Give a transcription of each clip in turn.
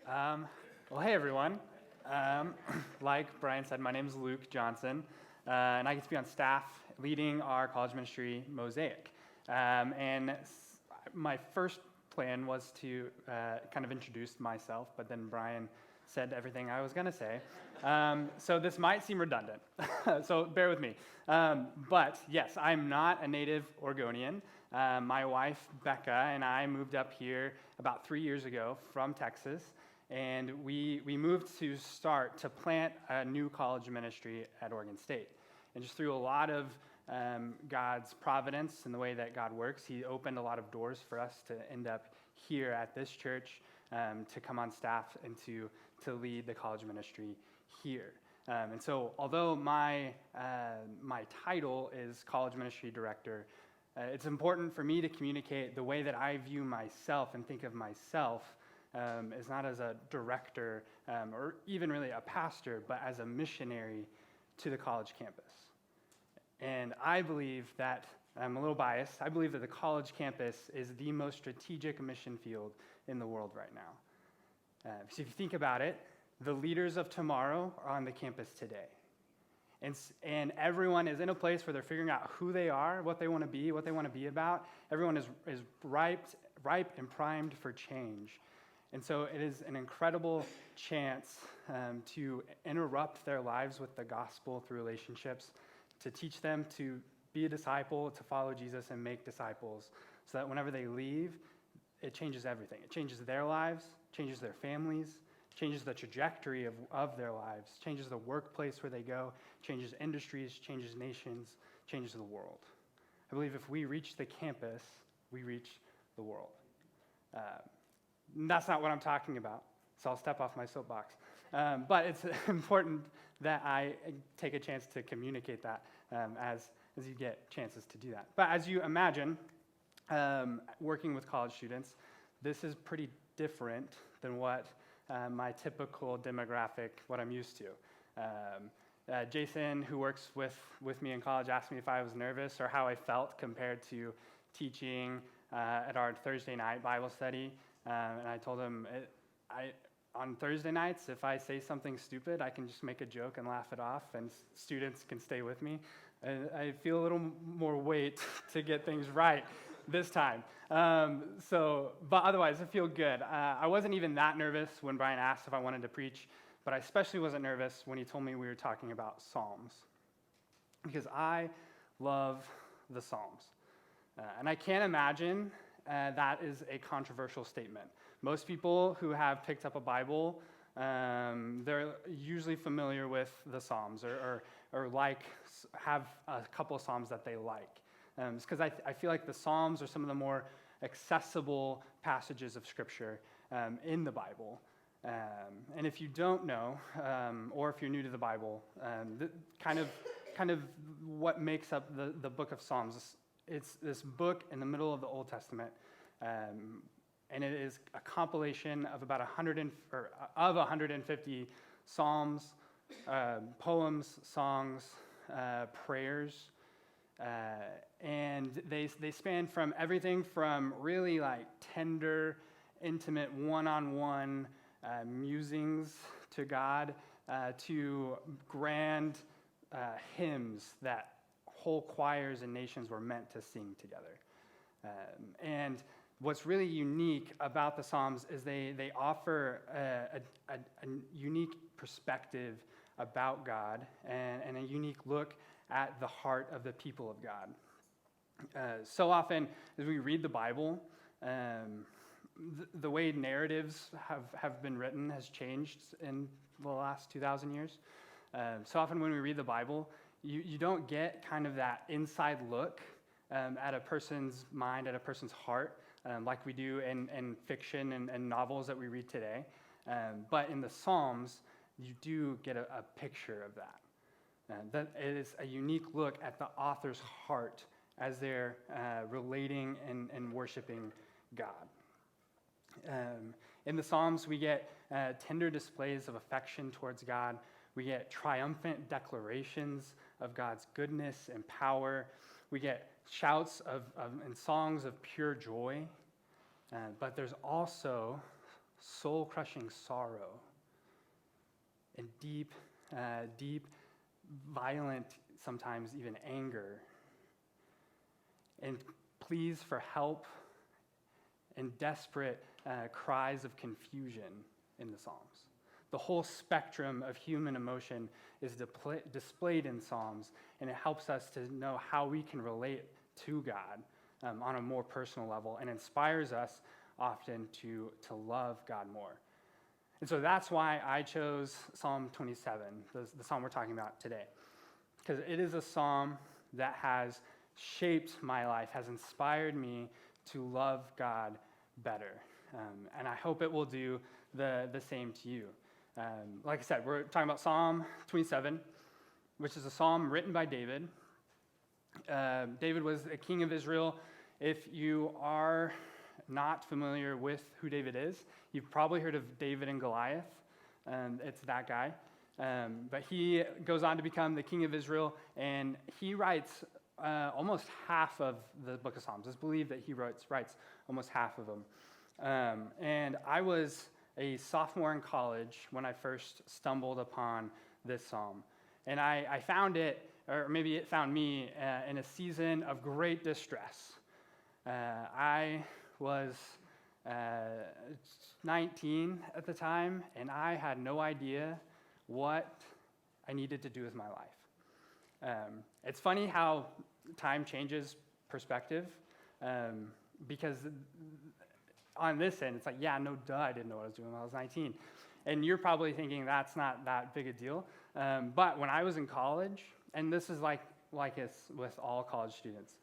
Um, well, hey everyone. Um, like Brian said, my name is Luke Johnson, and I get to be on staff leading our college ministry, Mosaic. My first plan was to kind of introduce myself, but then Brian said everything I was going to say. So this might seem redundant, so bear with me. But yes, I'm not a native Oregonian. My wife, Becca, and I moved up here about 3 years ago from Texas. And we moved to plant a new college ministry at Oregon State. And just through a lot of God's providence and the way that God works, he opened a lot of doors for us to end up here at this church, to come on staff and to lead the college ministry here. And so although my title is college ministry director, it's important for me to communicate the way that I view myself and think of myself is not as a director or even really a pastor, but as a missionary to the college campus. And I believe that, I'm a little biased, I believe that the college campus is the most strategic mission field in the world right now. So if you think about it, the leaders of tomorrow are on the campus today. And everyone is in a place where they're figuring out who they are, what they want to be about. Everyone is ripe and primed for change. And so it is an incredible chance to interrupt their lives with the gospel through relationships, to teach them to be a disciple, to follow Jesus and make disciples, so that whenever they leave, it changes everything. It changes their lives, changes their families, changes the trajectory of their lives, changes the workplace where they go, changes industries, changes nations, changes the world. I believe if we reach the campus, we reach the world. That's not what I'm talking about, so I'll step off my soapbox. But it's important that I take a chance to communicate that as you get chances to do that. But as you imagine, working with college students, this is pretty different than what my typical demographic, what I'm used to. Jason, who works with me in college, asked me if I was nervous or how I felt compared to teaching at our Thursday night Bible study. And I told him, on Thursday nights, if I say something stupid, I can just make a joke and laugh it off, and students can stay with me. I feel a little more weight to get things right this time. But otherwise, I feel good. I wasn't even that nervous when Brian asked if I wanted to preach, but I especially wasn't nervous when he told me we were talking about Psalms, because I love the Psalms. And I can't imagine that is a controversial statement. Most people who have picked up a Bible, they're usually familiar with the Psalms or have a couple of Psalms that they like. It's because I feel like the Psalms are some of the more accessible passages of Scripture in the Bible. And if you don't know, or if you're new to the Bible, kind of what makes up the book of Psalms, it's this book in the middle of the Old Testament, and it is a compilation of about 150 psalms, poems, songs, prayers, and they span from everything from really like tender, intimate, one-on-one musings to God, to grand hymns that whole choirs and nations were meant to sing together. And what's really unique about the Psalms is they offer a unique perspective about God and a unique look at the heart of the people of God. So often, as we read the Bible, the way narratives have been written has changed in the last 2,000 years. So often when we read the Bible, you don't get kind of that inside look at a person's mind, at a person's heart, like we do in fiction and novels that we read today. But in the Psalms, you do get a picture of that. That it is a unique look at the author's heart as they're relating and worshiping God. In the Psalms, we get tender displays of affection towards God. We get triumphant declarations of God's goodness and power. We get shouts and songs of pure joy. But there's also soul-crushing sorrow, and deep, violent, sometimes even anger, and pleas for help and desperate cries of confusion in the Psalms. The whole spectrum of human emotion is displayed in Psalms, and it helps us to know how we can relate to God on a more personal level, and inspires us often to love God more. And so that's why I chose Psalm 27, the psalm we're talking about today, because it is a psalm that has shaped my life, has inspired me to love God better. And I hope it will do the same to you. Like I said, we're talking about Psalm 27, which is a psalm written by David. David was a king of Israel. If you are not familiar with who David is, you've probably heard of David and Goliath. It's that guy. But he goes on to become the king of Israel, and he writes almost half of the book of Psalms. It's believed that he writes almost half of them. And I was a sophomore in college when I first stumbled upon this psalm. And I found it, or maybe it found me, in a season of great distress. I was 19 at the time, and I had no idea what I needed to do with my life. It's funny how time changes perspective, because on this end, it's like, yeah, no duh, I didn't know what I was doing when I was 19. And you're probably thinking that's not that big a deal. But when I was in college, and this is like it's with all college students,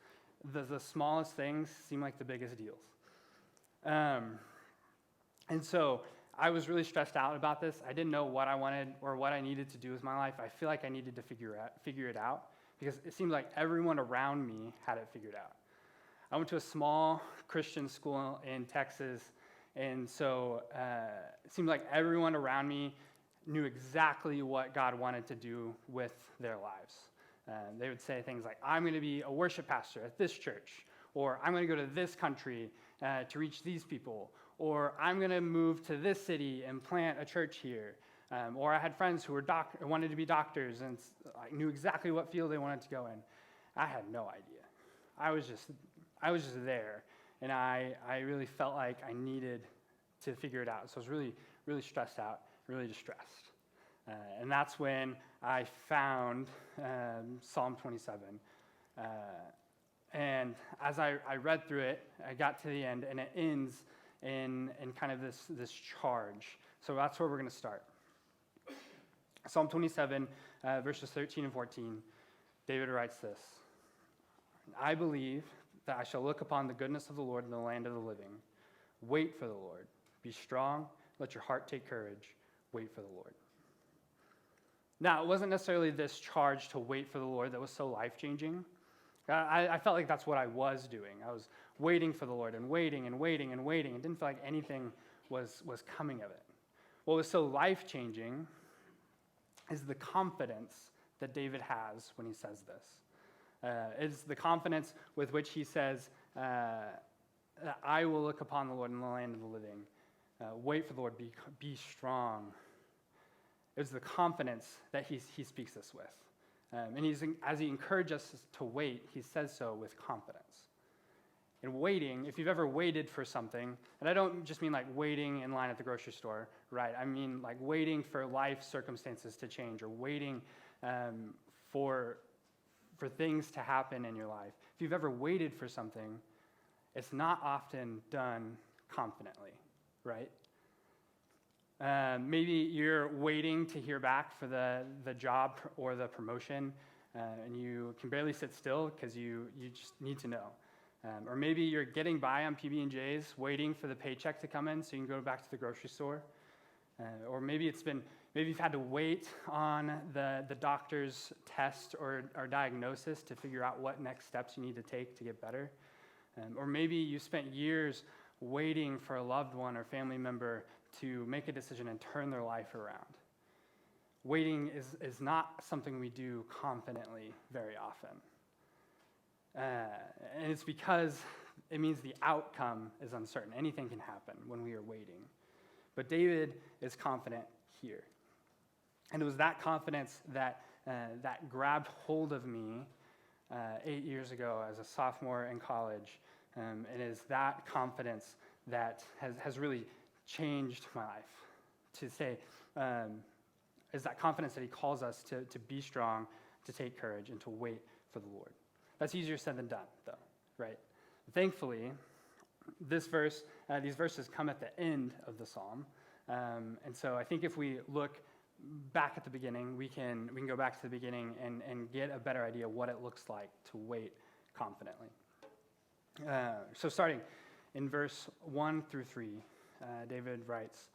the smallest things seem like the biggest deals. And so I was really stressed out about this. I didn't know what I wanted or what I needed to do with my life. I feel like I needed to figure it out because it seemed like everyone around me had it figured out. I went to a small Christian school in Texas, and so it seemed like everyone around me knew exactly what God wanted to do with their lives. They would say things like, I'm going to be a worship pastor at this church, or I'm going to go to this country to reach these people, or I'm going to move to this city and plant a church here. Or I had friends who were wanted to be doctors and knew exactly what field they wanted to go in. I had no idea. I was just there, and I really felt like I needed to figure it out. So I was really, really stressed out, really distressed. And that's when I found Psalm 27. And as I read through it, I got to the end, and it ends in kind of this charge. So that's where we're going to start. Psalm 27, verses 13 and 14, David writes this: I believe that I shall look upon the goodness of the Lord in the land of the living. Wait for the Lord. Be strong. Let your heart take courage. Wait for the Lord. Now, it wasn't necessarily this charge to wait for the Lord that was so life-changing. I felt like that's what I was doing. I was waiting for the Lord and waiting and waiting and waiting. It didn't feel like anything was coming of it. What was so life-changing is the confidence that David has when he says this. It's the confidence with which he says, I will look upon the Lord in the land of the living. Wait for the Lord, be strong. It was the confidence that he speaks this with. And as he encourages us to wait, he says so with confidence. In waiting, if you've ever waited for something, and I don't just mean like waiting in line at the grocery store, right? I mean like waiting for life circumstances to change, or waiting for things to happen in your life. If you've ever waited for something, it's not often done confidently, right? Maybe you're waiting to hear back for the job or the promotion, and you can barely sit still because you just need to know. Or maybe you're getting by on PB&Js, waiting for the paycheck to come in so you can go back to the grocery store. Or maybe you've had to wait on the doctor's test or diagnosis to figure out what next steps you need to take to get better. Or maybe you spent years waiting for a loved one or family member to make a decision and turn their life around. Waiting is not something we do confidently very often. And it's because it means the outcome is uncertain. Anything can happen when we are waiting. But David is confident here. And it was that confidence that grabbed hold of me 8 years ago as a sophomore in college. And it is that confidence that has really changed my life. To say, is that confidence that he calls us to be strong, to take courage, and to wait for the Lord. That's easier said than done, though, right? Thankfully, these verses come at the end of the psalm. And so I think if we look back at the beginning, we can go back to the beginning and get a better idea of what it looks like to wait confidently. So starting in verse 1 through 3, David writes,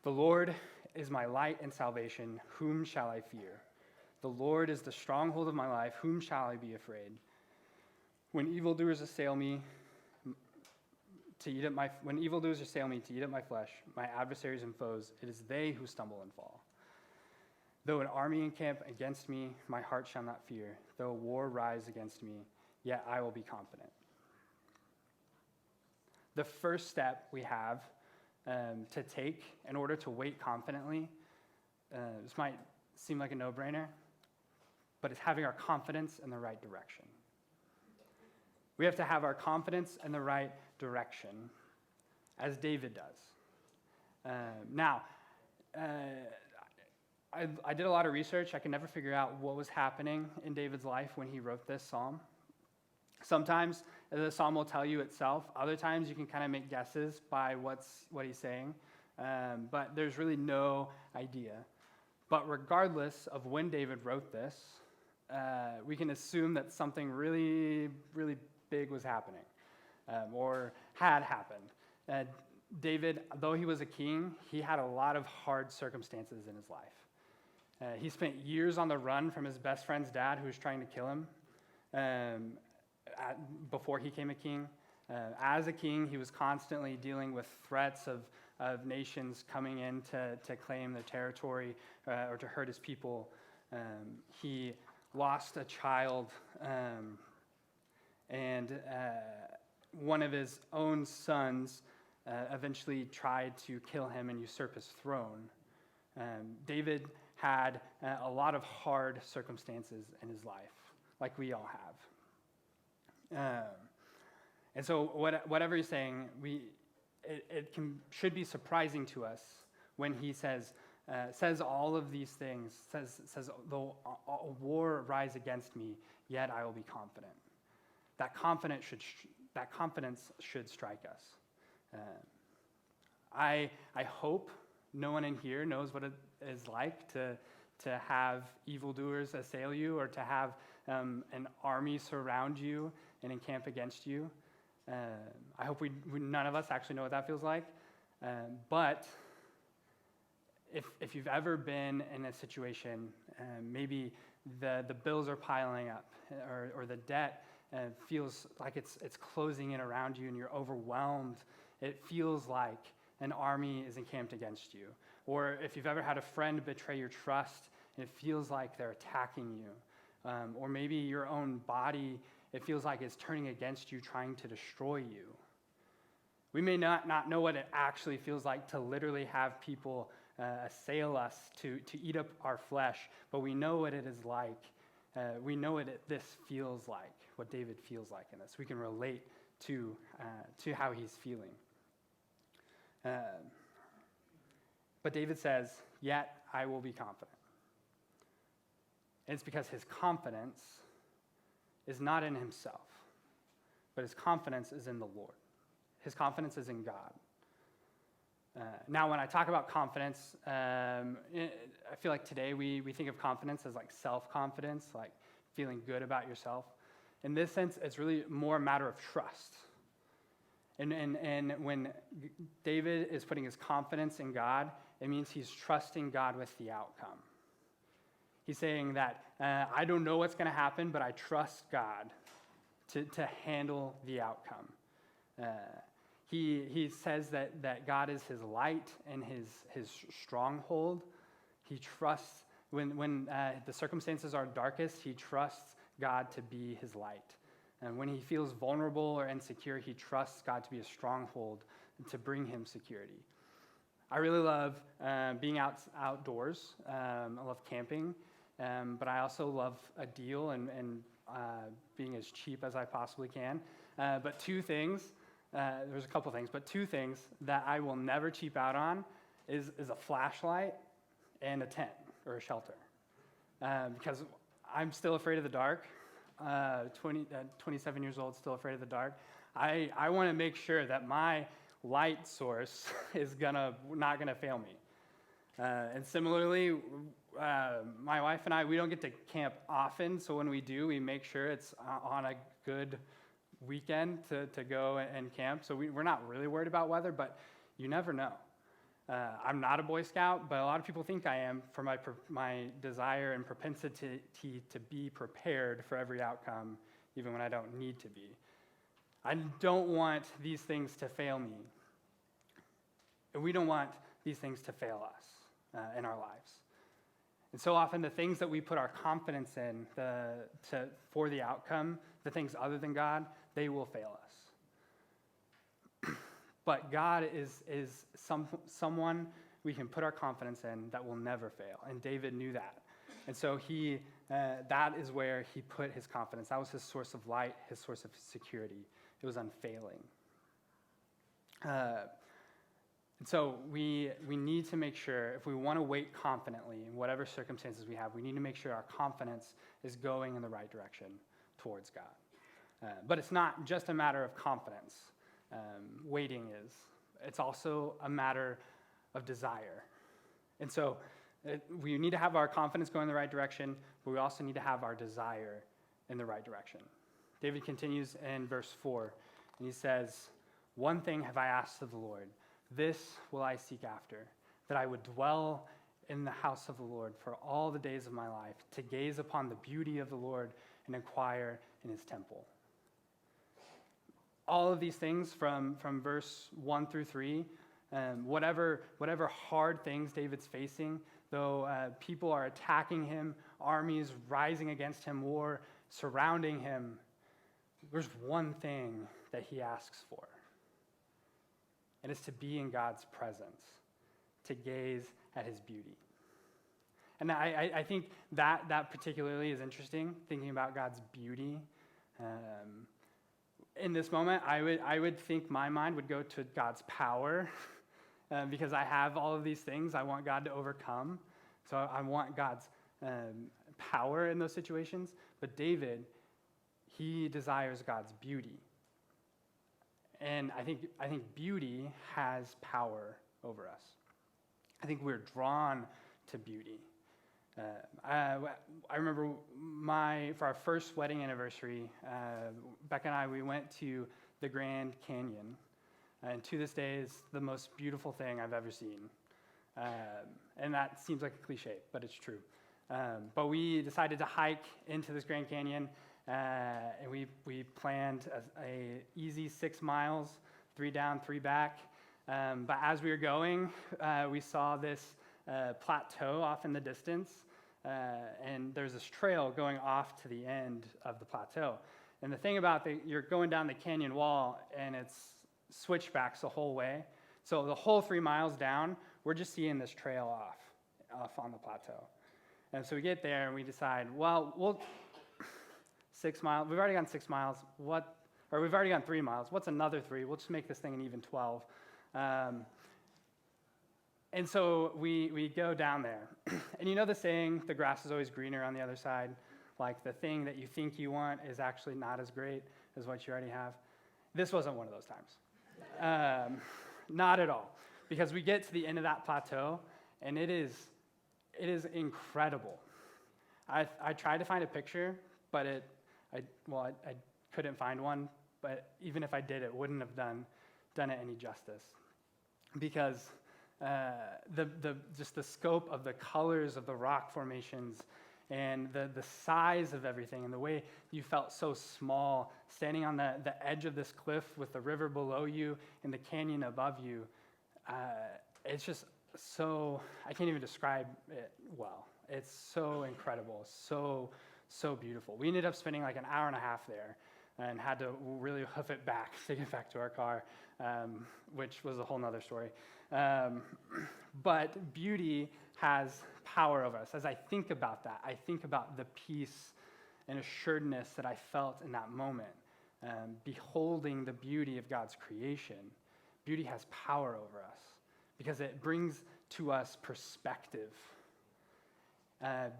"The Lord is my light and salvation. Whom shall I fear? The Lord is the stronghold of my life. Whom shall I be afraid? When evildoers assail me to eat up my flesh, my adversaries and foes, it is they who stumble and fall. Though an army encamp against me, my heart shall not fear. Though a war rise against me, yet I will be confident." The first step we have to take in order to wait confidently, this might seem like a no-brainer, but it's having our confidence in the right direction. We have to have our confidence in the right direction, as David does. I did a lot of research. I could never figure out what was happening in David's life when he wrote this psalm. Sometimes the psalm will tell you itself. Other times you can kind of make guesses by what he's saying. But there's really no idea. But regardless of when David wrote this, we can assume that something really, really big was happening or had happened. David, though he was a king, he had a lot of hard circumstances in his life. He spent years on the run from his best friend's dad, who was trying to kill him before he became a king. As a king, he was constantly dealing with threats of nations coming in to claim their territory or to hurt his people. He lost a child, and one of his own sons eventually tried to kill him and usurp his throne. David had a lot of hard circumstances in his life, like we all have. And so whatever he's saying, should be surprising to us when he says all of these things, says though a war rise against me, yet I will be confident. That confidence should strike us. I hope no one in here knows what it is like to have evildoers assail you, or to have an army surround you and encamp against you. I hope none of us actually know what that feels like. But if you've ever been in a situation, maybe the bills are piling up, or the debt feels like it's closing in around you and you're overwhelmed. It feels like an army is encamped against you. Or if you've ever had a friend betray your trust and it feels like they're attacking you. Or maybe your own body, it feels like it's turning against you, trying to destroy you. We may not know what it actually feels like to literally have people assail us to eat up our flesh, but we know what it is like. We know what this feels like, what David feels like in this. We can relate to how he's feeling. But David says, "Yet I will be confident." And it's because his confidence is not in himself, but his confidence is in the Lord. His confidence is in God. Now, when I talk about confidence, I feel like today we think of confidence as like self-confidence, like feeling good about yourself. In this sense, it's really more a matter of trust. And when David is putting his confidence in God, it means he's trusting God with the outcome. He's saying that I don't know what's going to happen, but I trust God to handle the outcome. He says that God is his light and his stronghold. He trusts, when the circumstances are darkest, he trusts God to be his light. And when he feels vulnerable or insecure, he trusts God to be a stronghold and to bring him security. I really love being outdoors. I love camping, but I also love a deal and being as cheap as I possibly can. But two things, there's a couple things, but two things that I will never cheap out on is a flashlight and a tent or a shelter. Because I'm still afraid of the dark. 27 years old, still afraid of the dark. I want to make sure that my light source is not gonna fail me. And similarly, my wife and I, we don't get to camp often, so when we do, we make sure it's on a good weekend to go and camp. So we're not really worried about weather, but you never know. I'm not a Boy Scout, but a lot of people think I am for my desire and propensity to be prepared for every outcome, even when I don't need to be. I don't want these things to fail me. And we don't want these things to fail us in our lives. And so often the things that we put our confidence in for the outcome, the things other than God, they will fail us. But God is someone we can put our confidence in that will never fail. And David knew that. And so that is where he put his confidence. That was his source of light, his source of security. It was unfailing. And so we need to make sure, if we want to wait confidently in whatever circumstances we have, we need to make sure our confidence is going in the right direction towards God. But it's not just a matter of confidence. Waiting is. It's also a matter of desire. And so we need to have our confidence go in the right direction, but we also need to have our desire in the right direction. David continues in verse 4, and he says, "One thing have I asked of the Lord, this will I seek after, that I would dwell in the house of the Lord for all the days of my life, to gaze upon the beauty of the Lord and inquire in his temple." All of these things from verse 1 through 3, whatever hard things David's facing, though people are attacking him, armies rising against him, war surrounding him, there's one thing that he asks for. And it's to be in God's presence, to gaze at his beauty. And I think that particularly is interesting, thinking about God's beauty. In this moment, I would think my mind would go to God's power, because I have all of these things I want God to overcome. So I want God's power in those situations. But David, he desires God's beauty. And I think beauty has power over us. I think we're drawn to beauty. I remember for our first wedding anniversary, Becca and I, we went to the Grand Canyon. And to this day, it's the most beautiful thing I've ever seen. And that seems like a cliche, but it's true. But we decided to hike into this Grand Canyon, and we planned a easy 6 miles, 3 down, 3 back. But as we were going, we saw this plateau off in the distance, and there's this trail going off to the end of the plateau. And the thing about you're going down the canyon wall, and it's switchbacks the whole way. So the whole 3 miles down, we're just seeing this trail off on the plateau. And so we get there and we decide, we'll 6 miles. We've already gone 6 miles. We've already gone 3 miles. What's another 3? We'll just make this thing an even 12. And so we go down there. And you know the saying, the grass is always greener on the other side? Like the thing that you think you want is actually not as great as what you already have. This wasn't one of those times. Not at all. Because we get to the end of that plateau, and it is incredible. I tried to find a picture, but I couldn't find one. But even if I did, it wouldn't have done it any justice, because just the scope of the colors of the rock formations and the size of everything and the way you felt so small standing on the edge of this cliff with the river below you and the canyon above you. It's just so, I can't even describe it well. It's so incredible, so beautiful. We ended up spending like an hour and a half there and had to really hoof it back to get back to our car, which was a whole nother story. But beauty has power over us. As I think about that, I think about the peace and assuredness that I felt in that moment, beholding the beauty of God's creation. Beauty has power over us because it brings to us perspective.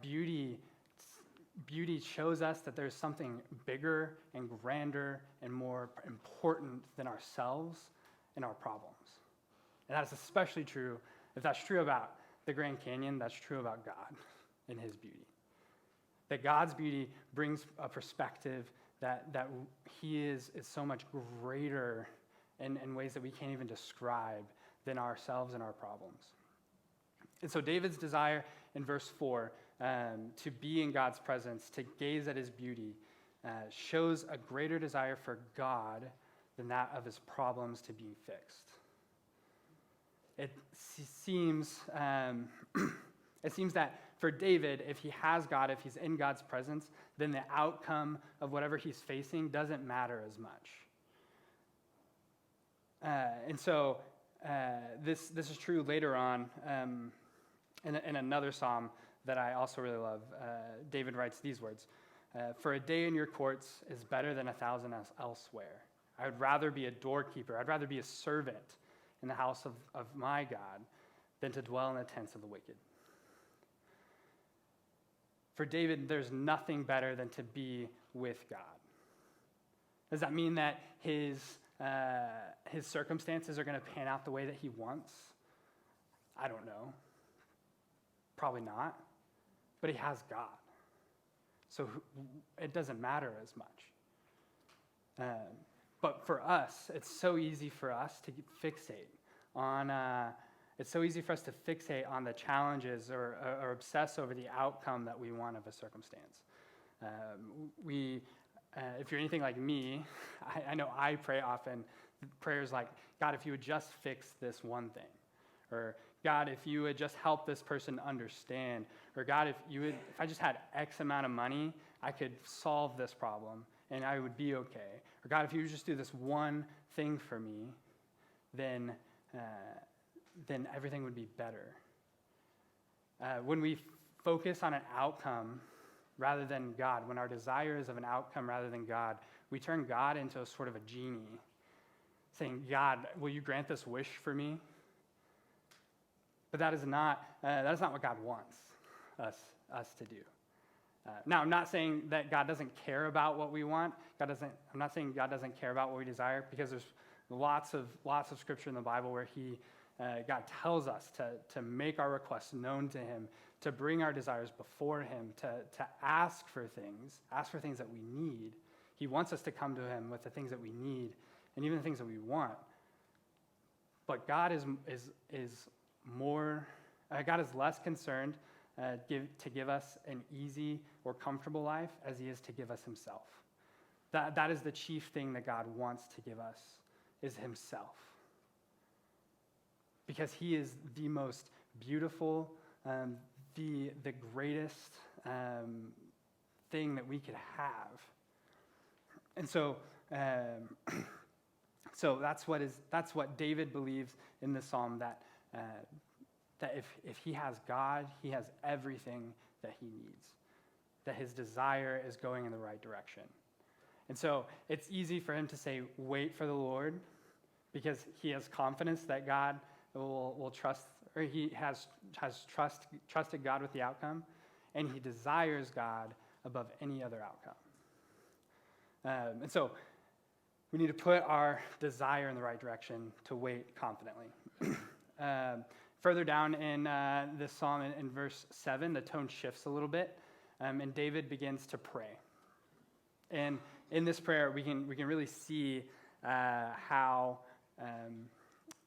Beauty shows us that there's something bigger and grander and more important than ourselves and our problems. And that is especially true, if that's true about the Grand Canyon, that's true about God and his beauty. That God's beauty brings a perspective that he is so much greater in ways that we can't even describe than ourselves and our problems. And so David's desire in verse 4 to be in God's presence, to gaze at his beauty, shows a greater desire for God than that of his problems to be fixed. It seems that for David, if he has God, if he's in God's presence, then the outcome of whatever he's facing doesn't matter as much. And so this is true later on in another psalm that I also really love. David writes these words, "For a day in your courts is better than 1,000 elsewhere. I would rather be a doorkeeper, I'd rather be a servant in the house of my God than to dwell in the tents of the wicked." For David, there's nothing better than to be with God. Does that mean that his circumstances are going to pan out the way that he wants? I don't know. Probably not. But he has God. So it doesn't matter as much. But for us, it's so easy for us to fixate on the challenges or obsess over the outcome that we want of a circumstance. If you're anything like me, I know I pray often prayers like, God, if you would just fix this one thing, or God, if you would just help this person understand, or God, if I just had X amount of money, I could solve this problem and I would be okay. Or God, if you would just do this one thing for me, then everything would be better. When we focus on an outcome rather than God, when our desire is of an outcome rather than God, we turn God into a sort of a genie, saying, God, will you grant this wish for me? But that is not what God wants us to do. Now, I'm not saying that God doesn't care about what we want. I'm not saying God doesn't care about what we desire, because there's lots of scripture in the Bible where God tells us to make our requests known to him, to bring our desires before him, to ask for things that we need. He wants us to come to him with the things that we need and even the things that we want. But God is less concerned to give us an easy or comfortable life as he is to give us himself. That is the chief thing that God wants to give us, is himself. Because he is the most beautiful, the greatest thing that we could have. And so that's what David believes in the psalm, that if he has God, he has everything that he needs, that his desire is going in the right direction. And so it's easy for him to say, wait for the Lord, because he has confidence that God will trust, or he has trusted God with the outcome, and he desires God above any other outcome. And so we need to put our desire in the right direction to wait confidently. Further down in this psalm, in verse 7, the tone shifts a little bit, and David begins to pray. And in this prayer, we can really see how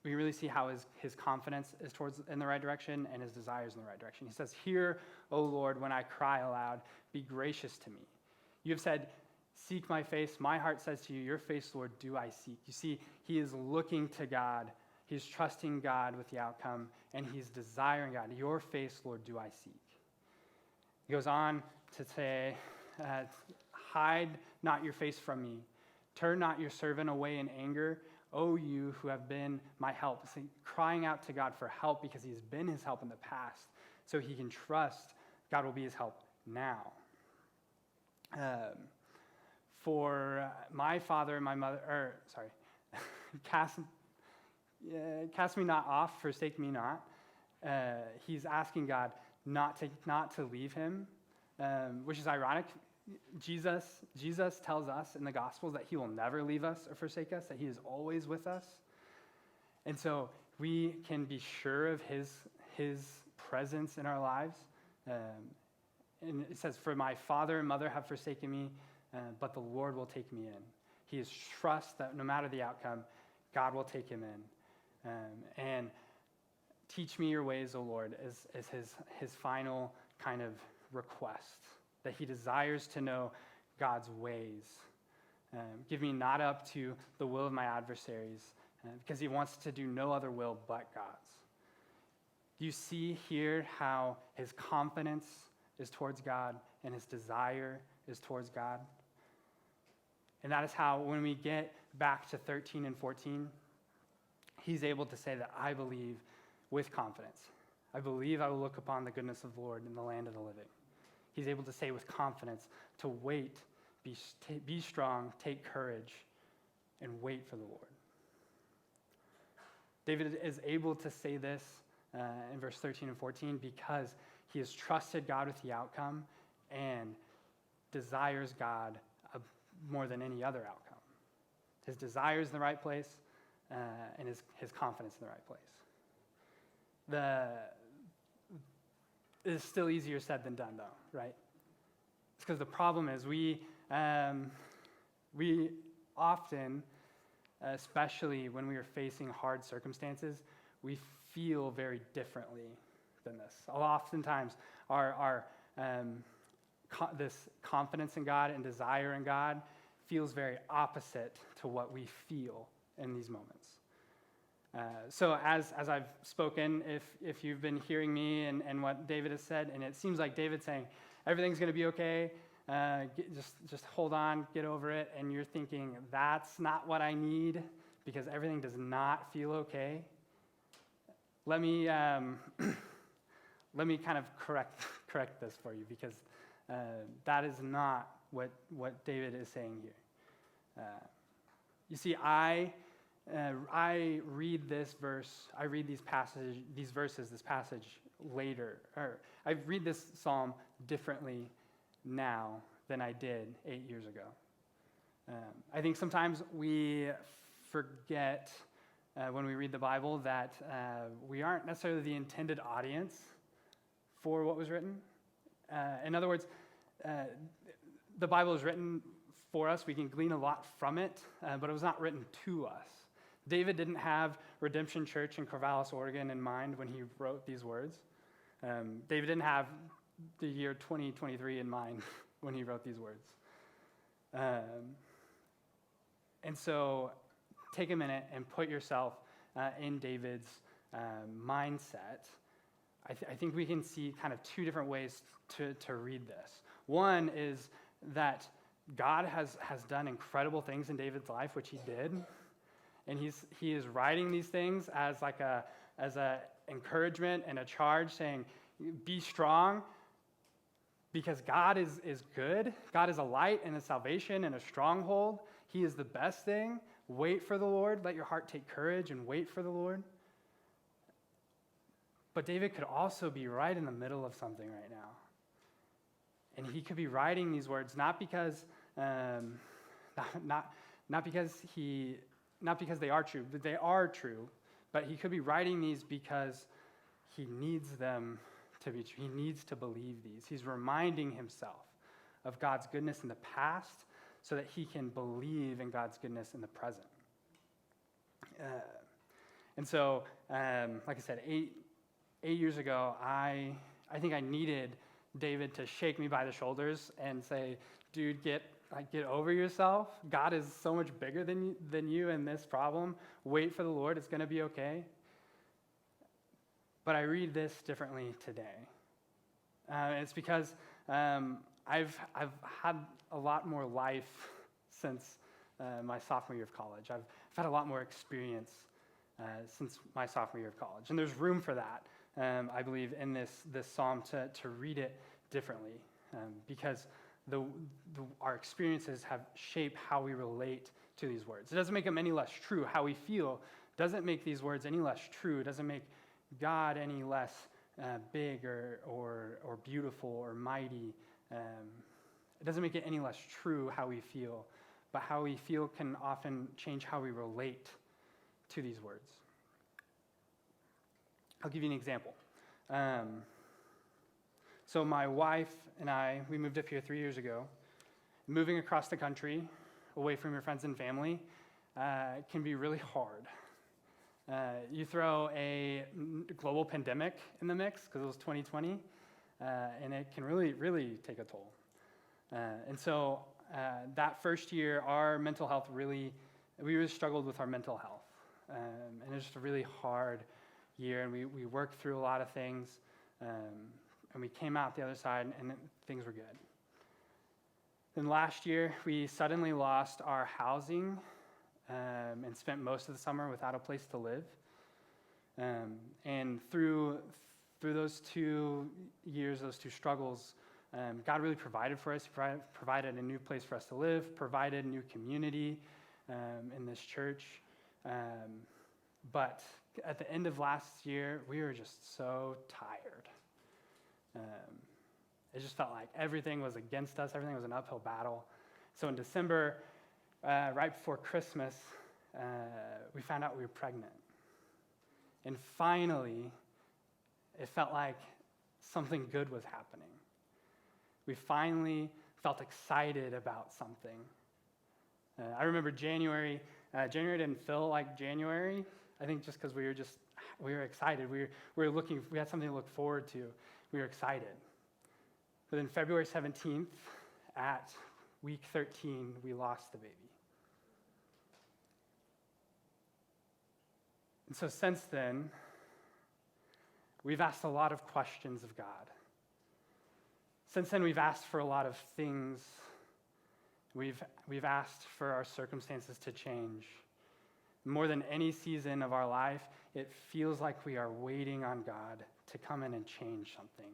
his confidence is in the right direction and his desires in the right direction. He says, "Hear, O Lord, when I cry aloud, be gracious to me. You have said, seek my face. My heart says to you, your face, Lord, do I seek." You see, he is looking to God. He's trusting God with the outcome, and he's desiring God. Your face, Lord, do I seek. He goes on to say, hide not your face from me. Turn not your servant away in anger. "O you who have been my help," crying out to God for help because he's been his help in the past, so he can trust God will be his help now. For my father and my mother, cast me not off, forsake me not. He's asking God not to leave him, which is ironic. Jesus tells us in the Gospels that he will never leave us or forsake us, that he is always with us. And so we can be sure of his presence in our lives. And it says, "For my father and mother have forsaken me, but the Lord will take me in." He is trust that no matter the outcome, God will take him in. And teach me your ways, O Lord, is his final kind of request, that he desires to know God's ways. Give me not up to the will of my adversaries, because he wants to do no other will but God's. Do you see here how his confidence is towards God and his desire is towards God? And that is how, when we get back to 13 and 14, he's able to say that I believe with confidence. I believe I will look upon the goodness of the Lord in the land of the living. He's able to say with confidence to wait, be strong, take courage, and wait for the Lord. David is able to say this in verse 13 and 14 because he has trusted God with the outcome and desires God more than any other outcome. His desire is in the right place, and his confidence in the right place. It is still easier said than done, though, right? It's because the problem is we often, especially when we are facing hard circumstances, we feel very differently than this. Oftentimes, this confidence in God and desire in God feels very opposite to what we feel in these moments. So as I've spoken, if you've been hearing me and what David has said, and it seems like David's saying, everything's going to be okay, just hold on, get over it, and you're thinking, that's not what I need because everything does not feel okay. Let me kind of correct this for you, because that is not what David is saying here. You see, I read this passage later, or I read this psalm differently now than I did 8 years ago. I think sometimes we forget when we read the Bible that we aren't necessarily the intended audience for what was written. In other words, the Bible is written for us. We can glean a lot from it, but it was not written to us. David didn't have Redemption Church in Corvallis, Oregon in mind when he wrote these words. David didn't have the year 2023 in mind when he wrote these words. And so take a minute and put yourself in David's mindset. I think we can see kind of two different ways to read this. One is that God has done incredible things in David's life, which he did. And he is writing these things as a encouragement and a charge, saying, be strong, because God is good. God is a light and a salvation and a stronghold. He is the best thing. Wait for the Lord. Let your heart take courage and wait for the Lord. But David could also be right in the middle of something right now. And he could be writing these words not because they are true, but they are true, but he could be writing these because he needs them to be true. He needs to believe these. He's reminding himself of God's goodness in the past so that he can believe in God's goodness in the present. And so, like I said, eight years ago, I think I needed David to shake me by the shoulders and say, dude, get over yourself. God is so much bigger than you in this problem. Wait for the Lord. It's going to be okay. But I read this differently today. It's because I've had a lot more life since my sophomore year of college. I've had a lot more experience since my sophomore year of college. And there's room for that, I believe, in this psalm to read it differently because our experiences have shaped how we relate to these words. It doesn't make them any less true. How we feel doesn't make these words any less true. It doesn't make God any less big or beautiful or mighty. It doesn't make it any less true how we feel, but how we feel can often change how we relate to these words. I'll give you an example. So my wife and I, we moved up here 3 years ago. Moving across the country, away from your friends and family, can be really hard. You throw a global pandemic in the mix, because it was 2020, and it can really, really take a toll. And so that first year, our mental health we really struggled with our mental health. And it was just a really hard year, and we worked through a lot of things, and we came out the other side, and things were good. Then last year, we suddenly lost our housing and spent most of the summer without a place to live. And through those 2 years, those two struggles, God really provided for us. He provided a new place for us to live, provided a new community in this church. But at the end of last year, we were just so tired. It just felt like everything was against us. Everything was an uphill battle. So in December, right before Christmas, we found out we were pregnant. And finally, it felt like something good was happening. We finally felt excited about something. I remember January didn't feel like January, I think just because we were excited. We had something to look forward to. We were excited. But then February 17th, at week 13, we lost the baby. And so since then, we've asked a lot of questions of God. Since then, we've asked for a lot of things. We've asked for our circumstances to change. More than any season of our life, it feels like we are waiting on God to come in and change something,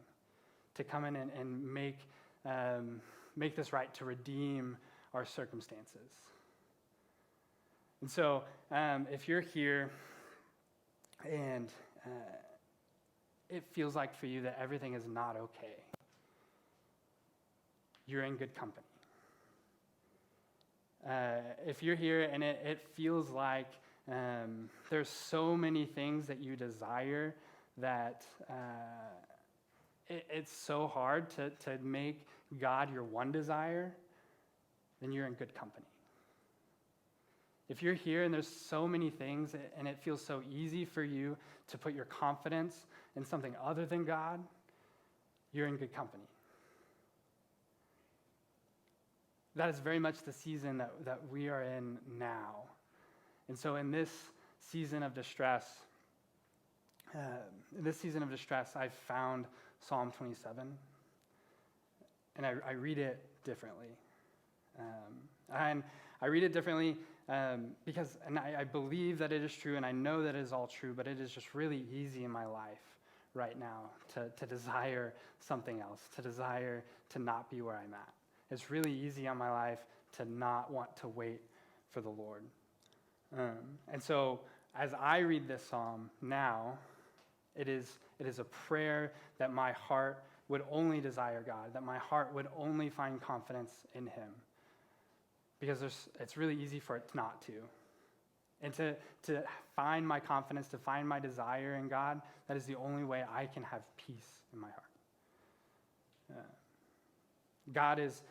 to come in and make this right, to redeem our circumstances. And so if you're here and it feels like for you that everything is not okay, you're in good company. If you're here and it feels like there's so many things that you desire that it's so hard to make God your one desire, then you're in good company. If you're here and there's so many things and it feels so easy for you to put your confidence in something other than God, you're in good company. That is very much the season that we are in now. And so in this season of distress, I've found Psalm 27, and I read it differently. And I read it differently because I believe that it is true, and I know that it is all true, but it is just really easy in my life right now to desire something else, to desire to not be where I'm at. It's really easy on my life to not want to wait for the Lord. And so as I read this psalm now, it is a prayer that my heart would only desire God, that my heart would only find confidence in Him. Because it's really easy for it not to. And to find my confidence, to find my desire in God, that is the only way I can have peace in my heart. God is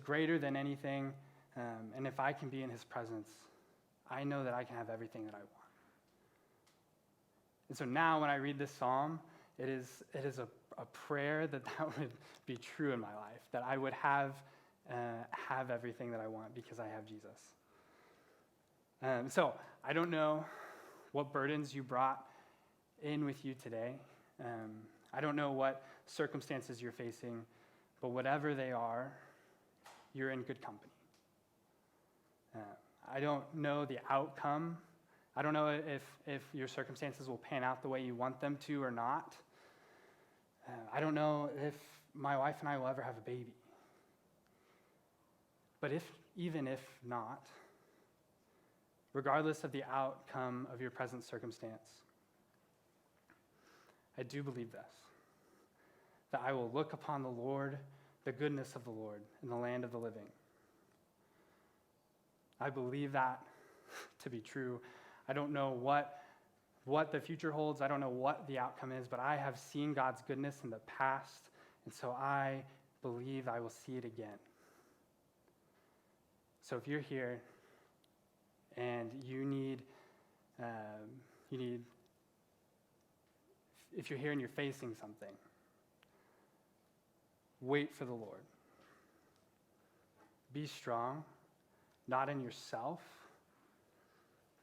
greater than anything, and if I can be in His presence, I know that I can have everything that I want. And so now when I read this psalm, it is a prayer that would be true in my life, that I would have everything that I want because I have Jesus. So I don't know what burdens you brought in with you today. I don't know what circumstances you're facing, but whatever they are, you're in good company. I don't know the outcome. I don't know if your circumstances will pan out the way you want them to or not. I don't know if my wife and I will ever have a baby. But even if not, regardless of the outcome of your present circumstance, I do believe this, that I will look upon the Lord, the goodness of the Lord in the land of the living. I believe that to be true. I don't know what the future holds. I don't know what the outcome is, but I have seen God's goodness in the past, and so I believe I will see it again. So if you're here and if you're here and you're facing something, wait for the Lord. Be strong, not in yourself,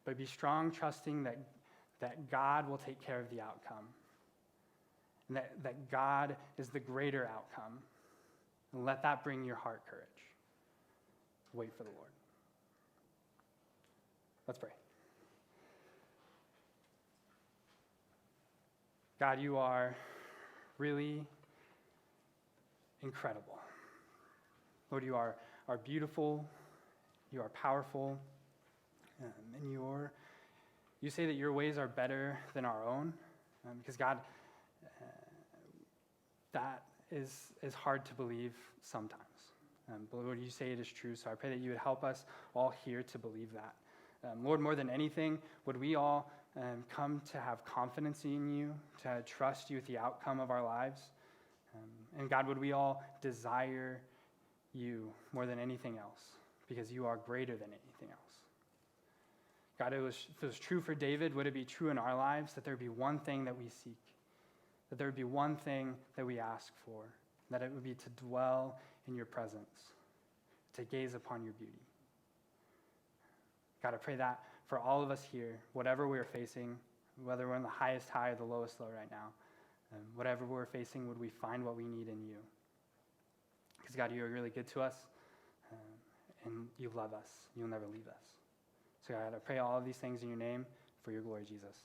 but be strong trusting that God will take care of the outcome, and that God is the greater outcome. And let that bring your heart courage. Wait for the Lord. Let's pray. God, you are really incredible. Lord, you are beautiful, you are powerful, and you say that your ways are better than our own, because God, that is hard to believe sometimes. But Lord, you say it is true, so I pray that you would help us all here to believe that. Lord, more than anything, would we all come to have confidence in you, to trust you with the outcome of our lives? And God, would we all desire you more than anything else, because you are greater than anything else? God, if it was true for David, would it be true in our lives that there would be one thing that we seek, that there would be one thing that we ask for, that it would be to dwell in your presence, to gaze upon your beauty? God, I pray that for all of us here, whatever we're facing, whether we're in the highest high or the lowest low right now, whatever we're facing, would we find what we need in you? Because God, you are really good to us, and you love us. You'll never leave us. So God, I pray all of these things in your name for your glory, Jesus.